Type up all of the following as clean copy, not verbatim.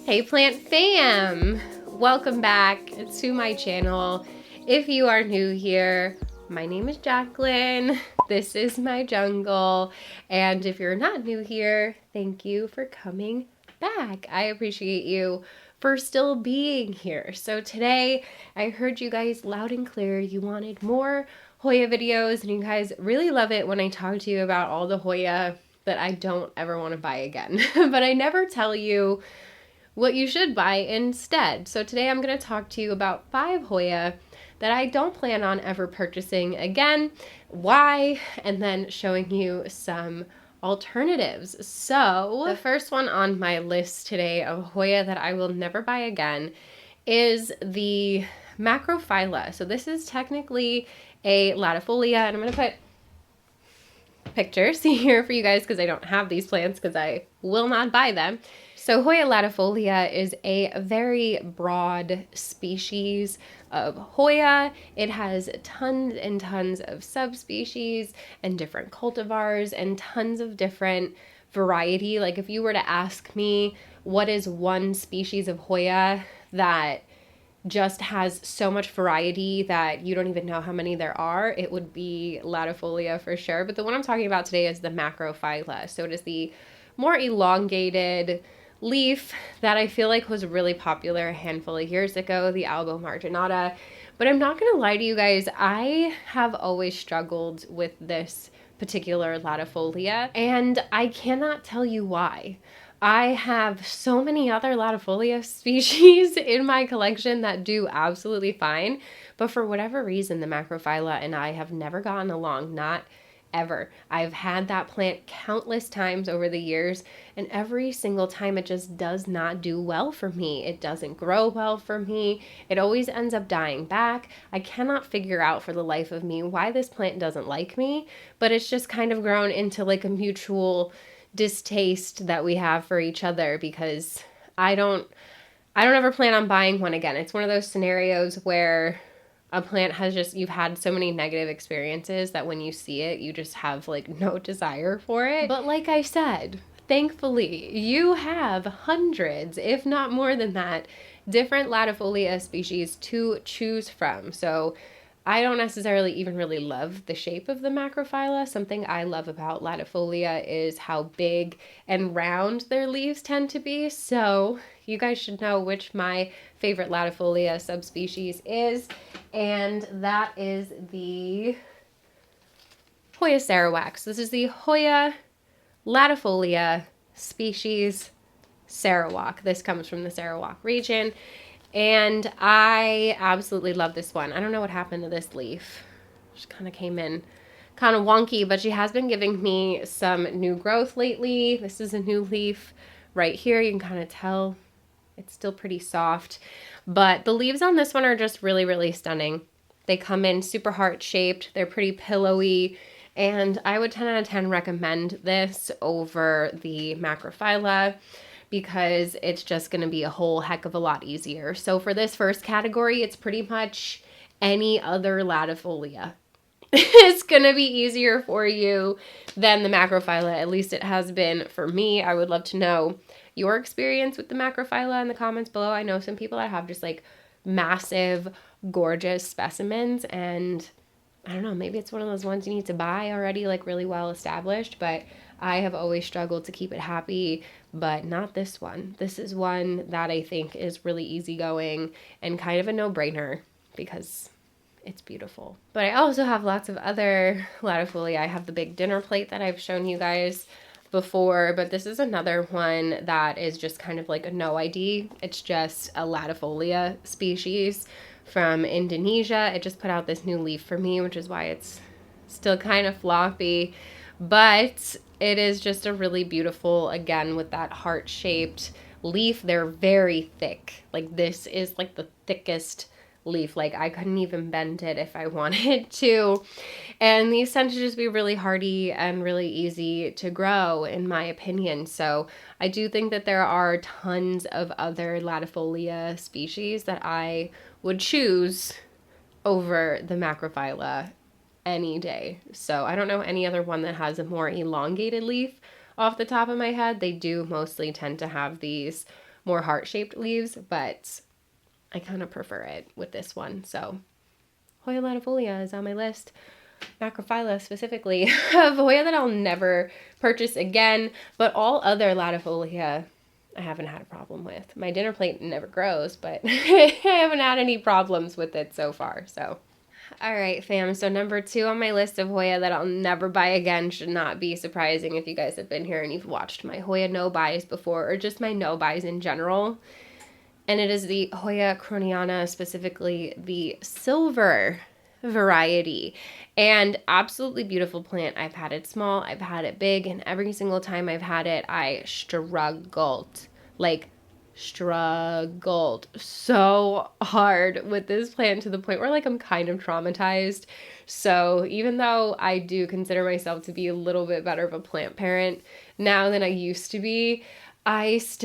Hey plant fam! Welcome back to my channel. If you are new here, my name is Jaclynn. This is my jungle. And if you're not new here, thank you for coming back. I appreciate you for still being here. So today I heard you guys loud and clear. You wanted more Hoya videos and you guys really love it when I talk to you about all the Hoya that I don't ever want to buy again. But I never tell you what you should buy instead. So today I'm going to talk to you about 5 Hoya that I don't plan on ever purchasing again, why, and then showing you some alternatives. So the first one on my list today of Hoya that I will never buy again is the Macrophylla. So this is technically a latifolia, and I'm going to put pictures here for you guys because I don't have these plants because I will not buy them. So Hoya latifolia is a very broad species of Hoya. It has tons and tons of subspecies and different cultivars and tons of different variety. Like if you were to ask me what is one species of Hoya that just has so much variety that you don't even know how many there are, it would be latifolia for sure. But the one I'm talking about today is the Macrophylla. So it is the more elongated leaf that I feel like was really popular a handful of years ago, the Albo marginata. But I'm not gonna lie to you guys, I have always struggled with this particular latifolia, and I cannot tell you why. I have so many other latifolia species in my collection that do absolutely fine, but for whatever reason, the Macrophylla and I have never gotten along, not ever. I've had that plant countless times over the years, and every single time it just does not do well for me. It doesn't grow well for me. It always ends up dying back. I cannot figure out for the life of me why this plant doesn't like me, but it's just kind of grown into like a mutual distaste that we have for each other because I don't ever plan on buying one again. It's one of those scenarios where a plant has just, you've had so many negative experiences that when you see it, you just have like no desire for it. But like I said, thankfully, you have hundreds, if not more than that, different latifolia species to choose from. So I don't necessarily even really love the shape of the Macrophylla. Something I love about latifolia is how big and round their leaves tend to be. So you guys should know which my favorite latifolia subspecies is, and that is the Hoya Sarawak. So this is the Hoya latifolia species Sarawak. This comes from the Sarawak region. And I absolutely love this one. I don't know what happened to this leaf. She kind of came in kind of wonky, but she has been giving me some new growth lately. This is a new leaf right here. You can kind of tell it's still pretty soft, but the leaves on this one are just really, really stunning. They come in super heart-shaped. They're pretty pillowy, and I would 10 out of 10 recommend this over the Macrophylla, because it's just going to be a whole heck of a lot easier. So for this first category, it's pretty much any other latifolia. It's going to be easier for you than the Macrophylla. At least it has been for me. I would love to know your experience with the Macrophylla in the comments below. I know some people that have just like massive, gorgeous specimens, and I don't know, maybe it's one of those ones you need to buy already, like really well established, but I have always struggled to keep it happy, but not this one. This is one that I think is really easygoing and kind of a no-brainer because it's beautiful. But I also have lots of other latifolia. I have the big dinner plate that I've shown you guys before, but this is another one that is just kind of like a no ID. It's just a latifolia species from Indonesia. It just put out this new leaf for me, which is why it's still kind of floppy, but it is just a really beautiful, again, with that heart-shaped leaf. They're very thick. Like this is like the thickest leaf. Like I couldn't even bend it if I wanted to. And these tend to just be really hardy and really easy to grow, in my opinion. So I do think that there are tons of other latifolia species that I would choose over the Macrophylla any day. So I don't know any other one that has a more elongated leaf off the top of my head. They do mostly tend to have these more heart-shaped leaves, but I kind of prefer it with this one. So Hoya latifolia is on my list. Macrophylla specifically of Hoya that I'll never purchase again, but all other latifolia I haven't had a problem with. My dinner plate never grows, but I haven't had any problems with it so far. So, all right, fam. So number 2 on my list of Hoya that I'll never buy again should not be surprising if you guys have been here and you've watched my Hoya no buys before, or just my no buys in general. And it is the Hoya croniana, specifically the silver variety. And absolutely beautiful plant. I've had it small, I've had it big, and every single time I've had it, I struggled. Like, struggled so hard with this plant to the point where, like, I'm kind of traumatized. So even though I do consider myself to be a little bit better of a plant parent now than I used to be, I just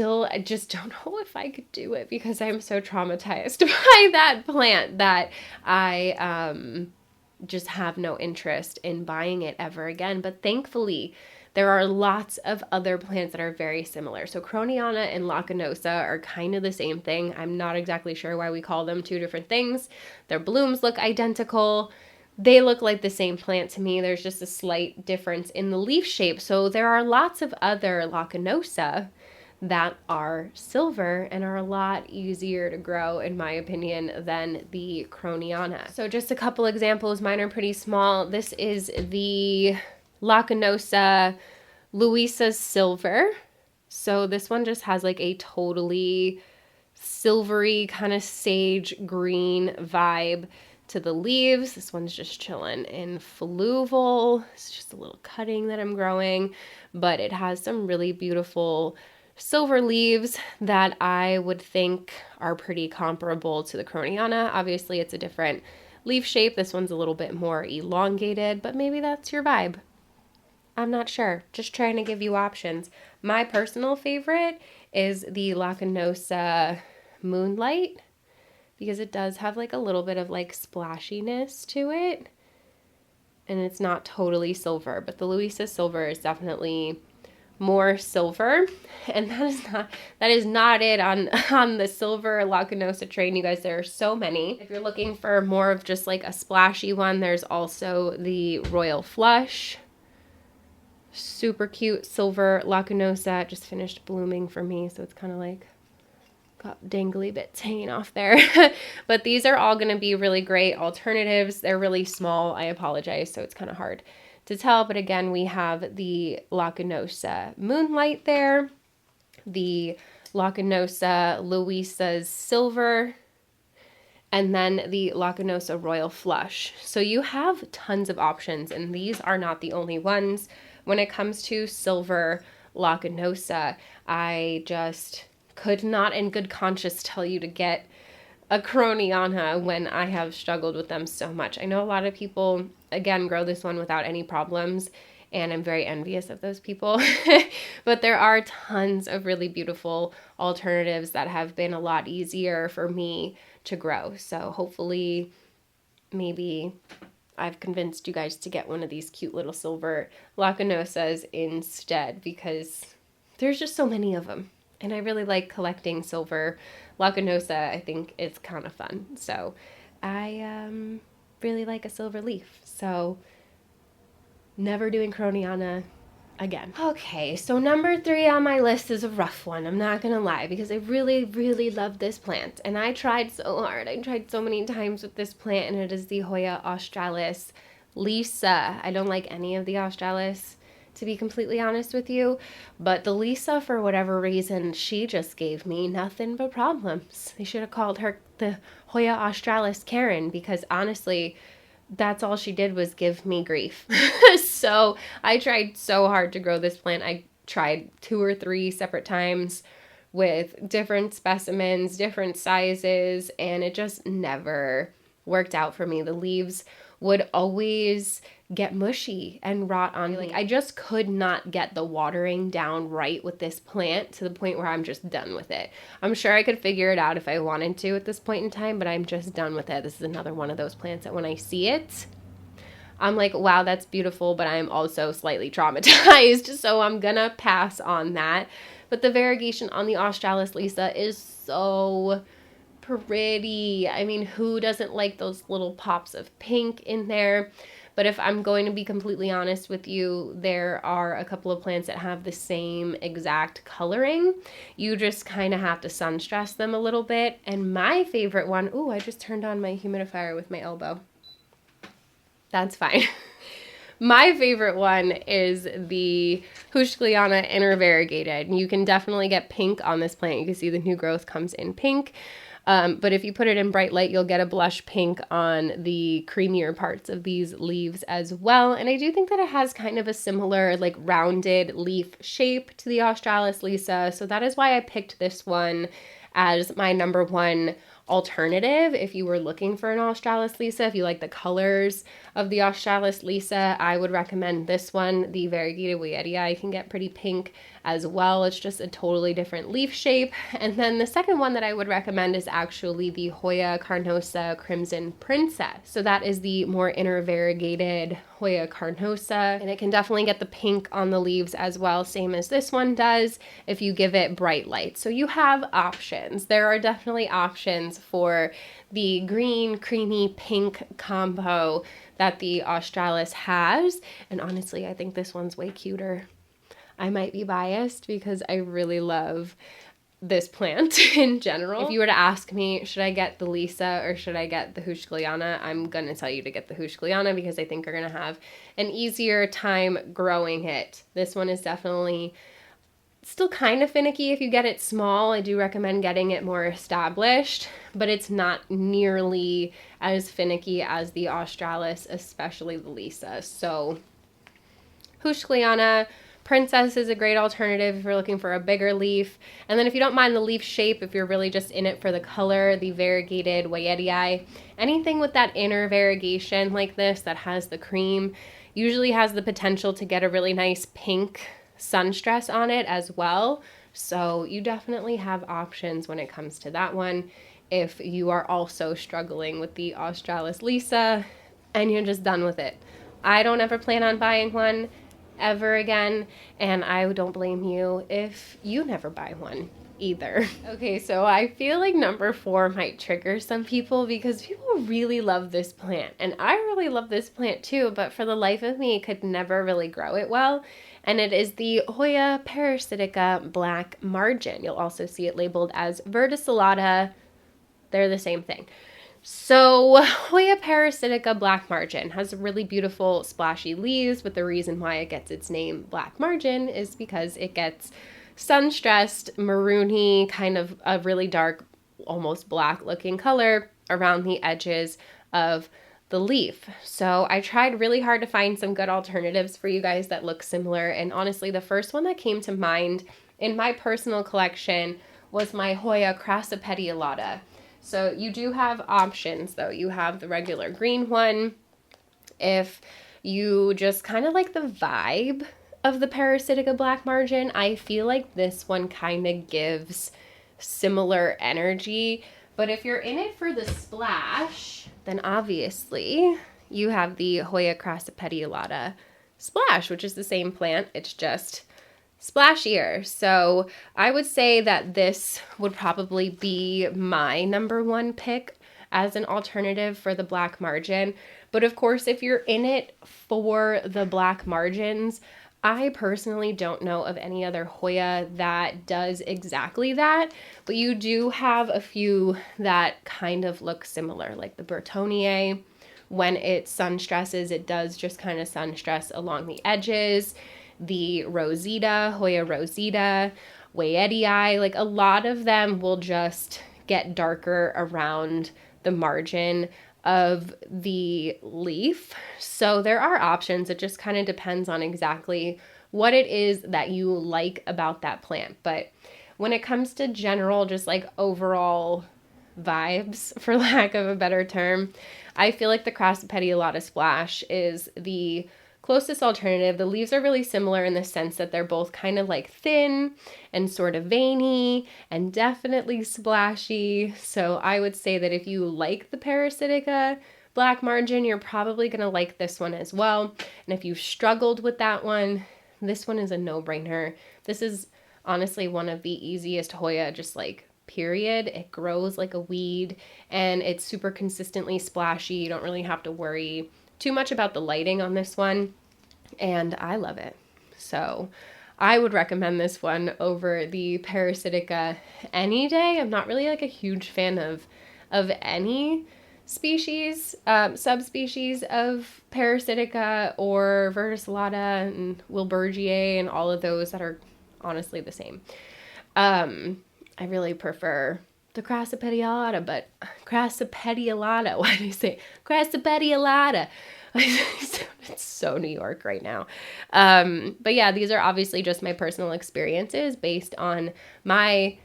don't know if I could do it because I'm so traumatized by that plant that I just have no interest in buying it ever again. But thankfully, there are lots of other plants that are very similar. So croniana and lacanosa are kind of the same thing. I'm not exactly sure why we call them 2 different things. Their blooms look identical. They look like the same plant to me. There's just a slight difference in the leaf shape. So there are lots of other lacanosa that are silver and are a lot easier to grow, in my opinion, than the croniana. So just a couple examples. Mine are pretty small. This is the lacanosa Louisa's silver. So this one just has like a totally silvery kind of sage green vibe to the leaves. This one's just chilling in fluval. It's just a little cutting that I'm growing, but it has some really beautiful silver leaves that I would think are pretty comparable to the croniana. Obviously, it's a different leaf shape. This one's a little bit more elongated, but maybe that's your vibe. I'm not sure. Just trying to give you options. My personal favorite is the lacanosa Moonlight because it does have like a little bit of like splashiness to it. And it's not totally silver, but the Louisa silver is definitely more silver, and that is not it on the silver lacanosa train, you guys. There are so many. If you're looking for more of just like a splashy one, there's also the Royal Flush. Super cute silver lacanosa. Just finished blooming for me, so it's kind of like got dangly bits hanging off there. But these are all going to be really great alternatives. They're really small. I apologize, so it's kind of hard to tell, but again, we have the lacanosa Moonlight there, the lacanosa Louisa's silver, and then the lacanosa Royal Flush. So you have tons of options, and these are not the only ones. When it comes to silver lacanosa, I just could not in good conscience tell you to get a croniana when I have struggled with them so much. I know a lot of people, again, grow this one without any problems, and I'm very envious of those people. But there are tons of really beautiful alternatives that have been a lot easier for me to grow. So hopefully, maybe I've convinced you guys to get one of these cute little silver lacanosas instead, because there's just so many of them. And I really like collecting silver lacanosa. I think it's kind of fun. So I really like a silver leaf. So never doing croniana again. Okay, so number 3 on my list is a rough one. I'm not gonna lie, because I really, really love this plant. And I tried so hard. I tried so many times with this plant, and it is the Hoya Australis Lisa. I don't like any of the Australis, to be completely honest with you, but the Lisa, for whatever reason, she just gave me nothing but problems. They should have called her the Hoya Australis Karen, because honestly, that's all she did was give me grief. So I tried so hard to grow this plant. I tried 2 or 3 separate times with different specimens, different sizes, and it just never worked out for me. The leaves would always get mushy and rot on me. Like, I just could not get the watering down right with this plant to the point where I'm just done with it. I'm sure I could figure it out if I wanted to at this point in time, but I'm just done with it. This is another one of those plants that when I see it, I'm like, wow, that's beautiful, but I'm also slightly traumatized, so I'm gonna pass on that. but the variegation on the Australis Lisa is so pretty. I mean, who doesn't like those little pops of pink in there? But if I'm going to be completely honest with you, there are a couple of plants that have the same exact coloring. You just kind of have to sun stress them a little bit. And my favorite one, ooh, I just turned on my humidifier with my elbow. That's fine. My favorite one is the HOUSEPLANTS Inner Variegated. You can definitely get pink on this plant. You can see the new growth comes in pink. But if you put it in bright light, you'll get a blush pink on the creamier parts of these leaves as well. And I do think that it has kind of a similar like rounded leaf shape to the Australis Lisa. So that is why I picked this one as my number one alternative. If you were looking for an Australis Lisa, if you like the colors of the Australis Lisa, I would recommend this one, the variegated Weyetii. You can get pretty pink as well. It's just a totally different leaf shape. And then the second one that I would recommend is actually the Hoya Carnosa Crimson Princess. So that is the more inner variegated Hoya Carnosa, and it can definitely get the pink on the leaves as well, same as this one does if you give it bright light. So you have options. There are definitely options for the green, creamy, pink combo that the Australis has. And honestly, I think this one's way cuter. I might be biased because I really love this plant in general. If you were to ask me, should I get the Lisa or should I get the HOUSEPLANTS, I'm going to tell you to get the HOUSEPLANTS because I think you're going to have an easier time growing it. This one is definitely still kind of finicky if you get it small. I do recommend getting it more established, but it's not nearly as finicky as the Australis, especially the Lisa. So HOUSEPLANTS Princess is a great alternative if you're looking for a bigger leaf. And then if you don't mind the leaf shape, if you're really just in it for the color, the variegated Weyetii, anything with that inner variegation like this that has the cream usually has the potential to get a really nice pink sun stress on it as well. So you definitely have options when it comes to that one if you are also struggling with the Australis Lisa and you're just done with it. I don't ever plan on buying one ever again, and I don't blame you if you never buy one either. Okay, so I feel like number 4 might trigger some people because people really love this plant, and I really love this plant too, but for the life of me, could never really grow it well. And it is the Hoya parasitica black margin. You'll also see it labeled as verticillata. They're the same thing. So Hoya parasitica black margin has really beautiful splashy leaves, but the reason why it gets its name black margin is because it gets sun-stressed, maroony, kind of a really dark, almost black looking color around the edges of the leaf. So I tried really hard to find some good alternatives for you guys that look similar, and honestly the first one that came to mind in my personal collection was my Hoya crassipedialata. So you do have options though. You have the regular green one. If you just kind of like the vibe of the parasitica black margin, I feel like this one kind of gives similar energy. But if you're in it for the splash, then obviously you have the Hoya crassipedialata splash, which is the same plant. It's just splashier. So I would say that this would probably be my number 1 pick as an alternative for the black margin. But of course, if you're in it for the black margins, I personally don't know of any other Hoya that does exactly that, but you do have a few that kind of look similar, like the Bertonier. When it sun stresses, it does just kind of sun stress along the edges. The Rosita, Hoya Rosita, Weyetii, like a lot of them will just get darker around the margin of the leaf. So there are options. It just kind of depends on exactly what it is that you like about that plant. But when it comes to general, just like overall vibes, for lack of a better term, I feel like the crassipedialata splash is the closest alternative. The leaves are really similar in the sense that they're both kind of like thin and sort of veiny and definitely splashy. So I would say that if you like the parasitica black margin, you're probably going to like this one as well. And if you've struggled with that one, this one is a no-brainer. This is honestly one of the easiest Hoya, just like period. It grows like a weed and it's super consistently splashy. You don't really have to worry too much about the lighting on this one, and I love it. So I would recommend this one over the parasitica any day. I'm not really like a huge fan of any species, subspecies of parasitica or verticillata and wilburgiae and all of those that are honestly the same. I really prefer the crassipedialata, but crassipedialata, what do you say? Crassipedialata. It's so New York right now. But yeah, these are obviously just my personal experiences based on my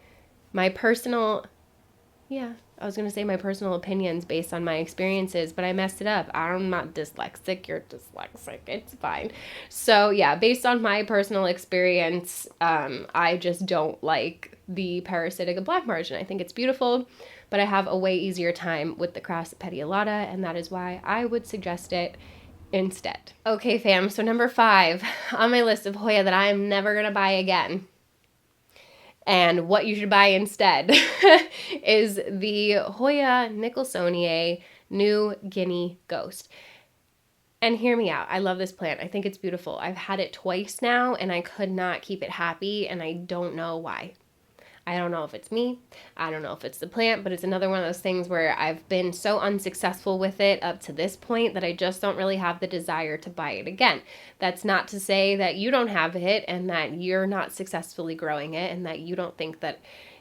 personal, yeah, I was going to say my personal opinions based on my experiences, but I messed it up. I'm not dyslexic. You're dyslexic. It's fine. So yeah, based on my personal experience, I just don't like the parasitica black margin. I think it's beautiful, but I have a way easier time with the crassipedialata, and that is why I would suggest it instead. Okay, fam, so number 5 on my list of Hoya that I am never going to buy again, and what you should buy instead, is the Hoya Nicholsoniae New Guinea Ghost. And hear me out. I love this plant. I think it's beautiful. I've had it twice now, and I could not keep it happy, and I don't know why. I don't know if it's me. I don't know if it's the plant, but it's another one of those things where I've been so unsuccessful with it up to this point that I just don't really have the desire to buy it again. That's not to say that you don't have it and that you're not successfully growing it and that you don't think that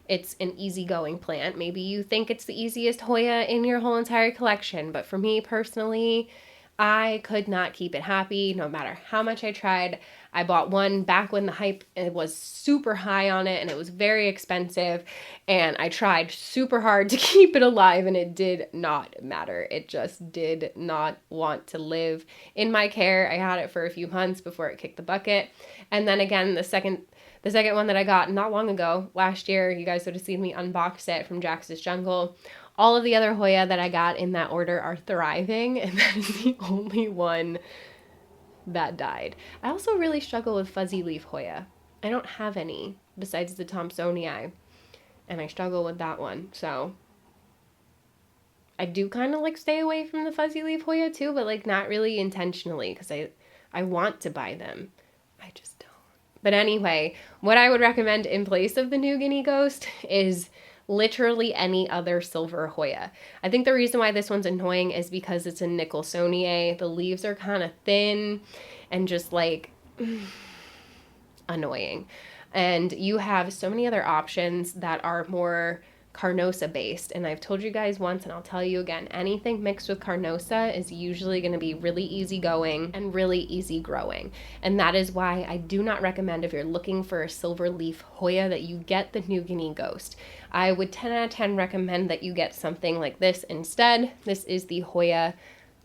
it's an easygoing plant. Maybe you think it's the easiest Hoya in your whole entire collection, but for me personally, I could not keep it happy no matter how much I tried. I bought one back when the hype was super high on it and it was very expensive, and I tried super hard to keep it alive and it did not matter. It just did not want to live in my care. I had it for a few months before it kicked the bucket. And then again, the second one that I got not long ago, last year, you guys would have seen me unbox it from Jax's Jungle. All of the other Hoya that I got in that order are thriving, and that is the only one that died. I also really struggle with fuzzy leaf Hoya. I don't have any besides the Thompsonii, and I struggle with that one. So I do kind of like stay away from the fuzzy leaf Hoya too, but like not really intentionally because I want to buy them. I just don't. But anyway, what I would recommend in place of the New Guinea Ghost is literally any other silver Hoya. I think the reason why this one's annoying is because it's a Nicholsoniae. The leaves are kind of thin and just like annoying. And you have so many other options that are more Carnosa based. And I've told you guys once, and I'll tell you again, anything mixed with Carnosa is usually going to be really easy going and really easy growing. And that is why I do not recommend, if you're looking for a silver leaf Hoya, that you get the New Guinea Ghost. I would 10 out of 10 recommend that you get something like this instead. This is the Hoya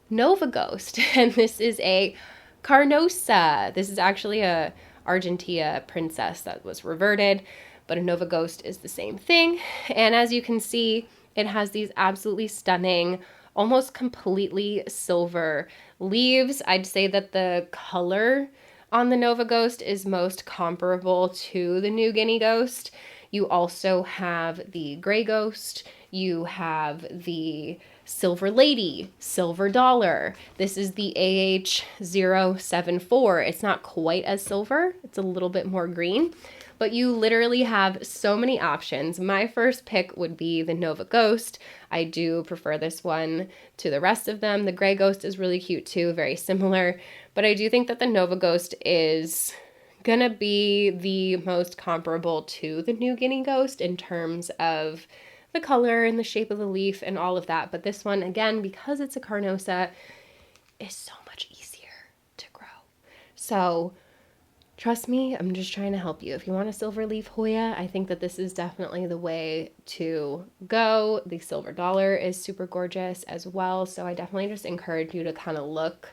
Nova Ghost, and this is a Carnosa. This is actually a Argentea princess that was reverted, but a Nova Ghost is the same thing. And as you can see, it has these absolutely stunning, almost completely silver leaves. I'd say that the color on the Nova Ghost is most comparable to the New Guinea Ghost. You also have the Gray Ghost. You have the Silver Lady, Silver Dollar. This is the AH074. It's not quite as silver. It's a little bit more green. But you literally have so many options. My first pick would be the Nova Ghost. I do prefer this one to the rest of them. The Gray Ghost is really cute too, very similar. But I do think that the Nova Ghost is gonna be the most comparable to the New Guinea Ghost in terms of the color and the shape of the leaf and all of that. But this one, again, because it's a Carnosa, is so much easier to grow. So trust me, I'm just trying to help you. If you want a silver leaf Hoya, I think that this is definitely the way to go. The Silver Dollar is super gorgeous as well. So I definitely just encourage you to kind of look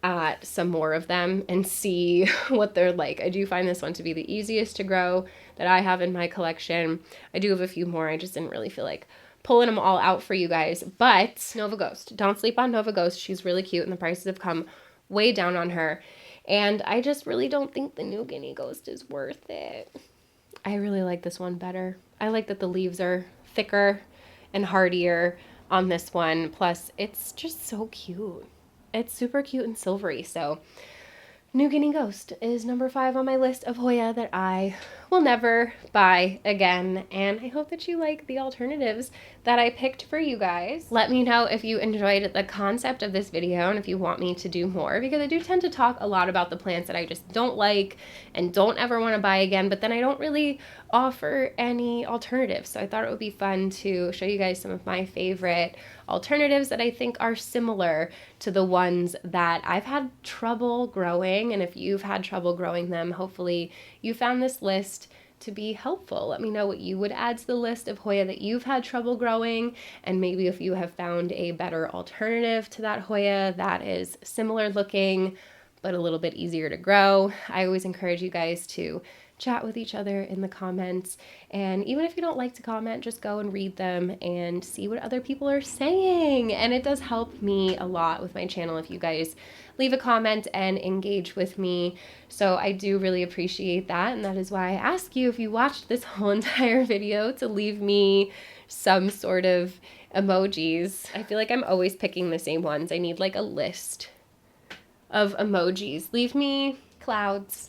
at some more of them and see what they're like. I do find this one to be the easiest to grow that I have in my collection. I do have a few more. I just didn't really feel like pulling them all out for you guys. But Nova Ghost, don't sleep on Nova Ghost. She's really cute and the prices have come way down on her. And I just really don't think the New Guinea Ghost is worth it. I really like this one better. I like that the leaves are thicker and hardier on this one. Plus, it's just so cute. It's super cute and silvery. So New Guinea Ghost is number 5 on my list of Hoya that I will never buy again. And I hope that you like the alternatives that I picked for you guys. Let me know if you enjoyed the concept of this video and if you want me to do more, because I do tend to talk a lot about the plants that I just don't like and don't ever want to buy again, but then I don't really offer any alternatives. So I thought it would be fun to show you guys some of my favorite alternatives that I think are similar to the ones that I've had trouble growing. And if you've had trouble growing them, hopefully you found this list to be helpful. Let me know what you would add to the list of Hoya that you've had trouble growing, and maybe if you have found a better alternative to that Hoya that is similar looking but a little bit easier to grow. I always encourage you guys to chat with each other in the comments, and even if you don't like to comment, just go and read them and see what other people are saying. And it does help me a lot with my channel if you guys leave a comment and engage with me. So I do really appreciate that, and that is why I ask you, if you watched this whole entire video, to leave me some sort of emojis. I feel like I'm always picking the same ones. I need like a list of emojis. Leave me clouds.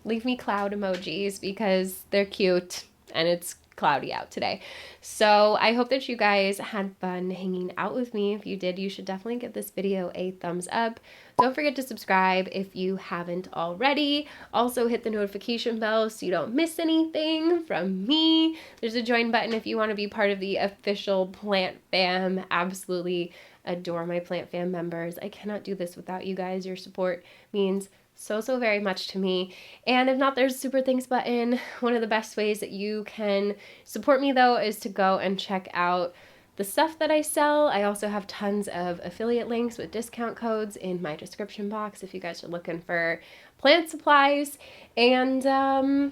Leave me cloud emojis because they're cute and it's cloudy out today. So I hope that you guys had fun hanging out with me. If you did, you should definitely give this video a thumbs up. Don't forget to subscribe if you haven't already. Also hit the notification bell so you don't miss anything from me. There's a join button if you want to be part of the official Plant Fam. Absolutely adore my Plant Fam members. I cannot do this without you guys. Your support means so very much to me. And if not, there's a super thanks button. One of the best ways that you can support me though is to go and check out the stuff that I sell. I also have tons of affiliate links with discount codes in my description box if you guys are looking for plant supplies. And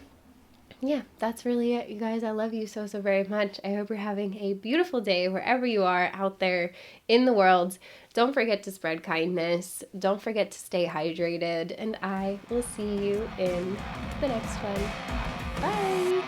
yeah, that's really it, you guys. I love you so very much. I hope you're having a beautiful day wherever you are out there in the world. Don't forget to spread kindness. Don't forget to stay hydrated. And I will see you in the next one. Bye!